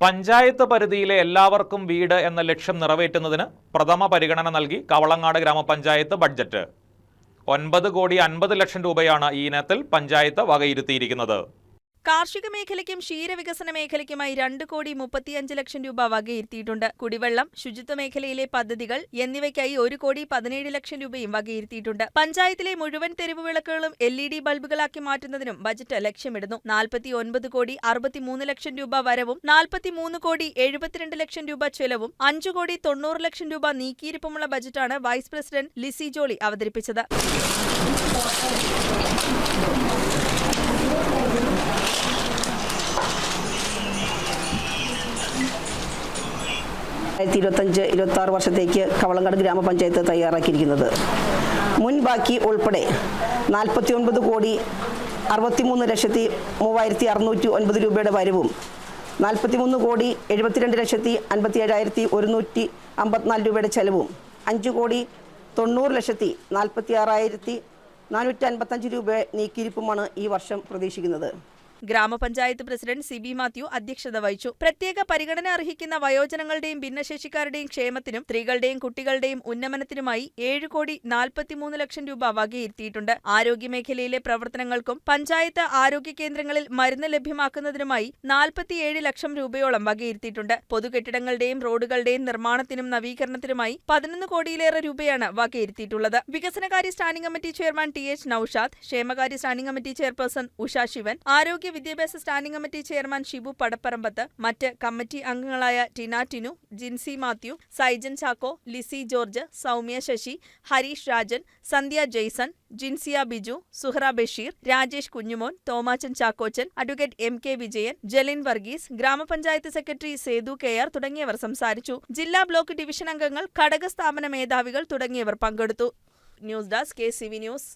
പഞ്ചായത്ത് പരിധിയിലെ എല്ലാവർക്കും വീട് എന്ന ലക്ഷ്യം നിറവേറ്റുന്നതിന് പ്രഥമ പരിഗണന നൽകി കവളങ്ങാട് ഗ്രാമപഞ്ചായത്ത് ബഡ്ജറ്റ് 9,50,00,000 രൂപയാണ് ഈ ഇനത്തിൽ പഞ്ചായത്ത് വകയിരുത്തിയിരിക്കുന്നത്. കാർഷിക മേഖലയ്ക്കും ക്ഷീരവികസന മേഖലയ്ക്കുമായി 2,35,00,000 രൂപ വകയിരുത്തിയിട്ടുണ്ട്. കുടിവെള്ളം, ശുചിത്വ മേഖലയിലെ പദ്ധതികൾ എന്നിവയ്ക്കായി 1,17,00,000 രൂപയും വകയിരുത്തിയിട്ടുണ്ട്. പഞ്ചായത്തിലെ മുഴുവൻ തെരുവ് വിളക്കുകളും LED ബൾബുകളാക്കി മാറ്റുന്നതിനും ബജറ്റ് ലക്ഷ്യമിടുന്നു. 49,63,00,000 രൂപ വരവും 43,72,00,000 രൂപ ചെലവും 5,90,00,000 രൂപ നീക്കിയിരിപ്പുമുള്ള ബജറ്റാണ് വൈസ് പ്രസിഡന്റ് ലിസി ജോളി അവതരിപ്പിച്ചത്. 2025-26 വർഷത്തേക്ക് കവളങ്ങാട് ഗ്രാമപഞ്ചായത്ത് തയ്യാറാക്കിയിരിക്കുന്നത്. മുൻ ബാക്കി ഉൾപ്പെടെ 49,63,309,609 രൂപയുടെ വരവും 43,72,57,154 രൂപയുടെ ചെലവും 5,90,46,46,455 രൂപ നീക്കിയിരിപ്പുമാണ് ഈ വർഷം പ്രതീക്ഷിക്കുന്നത്. ഗ്രാമപഞ്ചായത്ത് പ്രസിഡന്റ് സിബി മാത്യു അധ്യക്ഷത വഹിച്ചു. പ്രത്യേക പരിഗണന അർഹിക്കുന്ന വയോജനങ്ങളുടെയും ഭിന്നശേഷിക്കാരുടെയും ക്ഷേമത്തിനും സ്ത്രീകളുടെയും കുട്ടികളുടെയും ഉന്നമനത്തിനുമായി 7,43,00,000 രൂപ വകയിരുത്തിയിട്ടുണ്ട്. ആരോഗ്യമേഖലയിലെ പ്രവർത്തനങ്ങൾക്കും പഞ്ചായത്ത് ആരോഗ്യ കേന്ദ്രങ്ങളിൽ മരുന്ന് ലഭ്യമാക്കുന്നതിനുമായി 47 ലക്ഷം രൂപയോളം വകയിരുത്തിയിട്ടുണ്ട്. പൊതുകെട്ടിടങ്ങളുടെയും റോഡുകളുടെയും നിർമ്മാണത്തിനും നവീകരണത്തിനുമായി 11 കോടിയിലേറെ രൂപയാണ് വകയിരുത്തിയിട്ടുള്ളത്. വികസനകാര്യ standing committee chairman TH Naushad, ക്ഷേമകാര്യ standing committee chairperson Usha Sivan, ആരോഗ്യ വിദ്യാഭ്യാസ standing committee chairman Shibu Padapparambath, മറ്റ് കമ്മിറ്റി അംഗങ്ങളായ Tina Tinu, Jincy Mathew, Saijan Chacko, Lissy George, Soumya Sasi, Harish Rajan, Sandhya Jaison, Jinsiya Biju, Suhara Basheer, Rajesh Kunjumon, Thomachan Chackochan, advocate MK Vijayan, Jalin Varghese, ഗ്രാമപഞ്ചായത്ത് സെക്രട്ടറി സേതു KR തുടങ്ങിയവർ സംസാരിച്ചു. ജില്ലാ ബ്ലോക്ക് ഡിവിഷൻ അംഗങ്ങൾ, ഘടക സ്ഥാപന മേധാവികൾ തുടങ്ങിയവർ പങ്കെടുത്തു. News desk KCV news.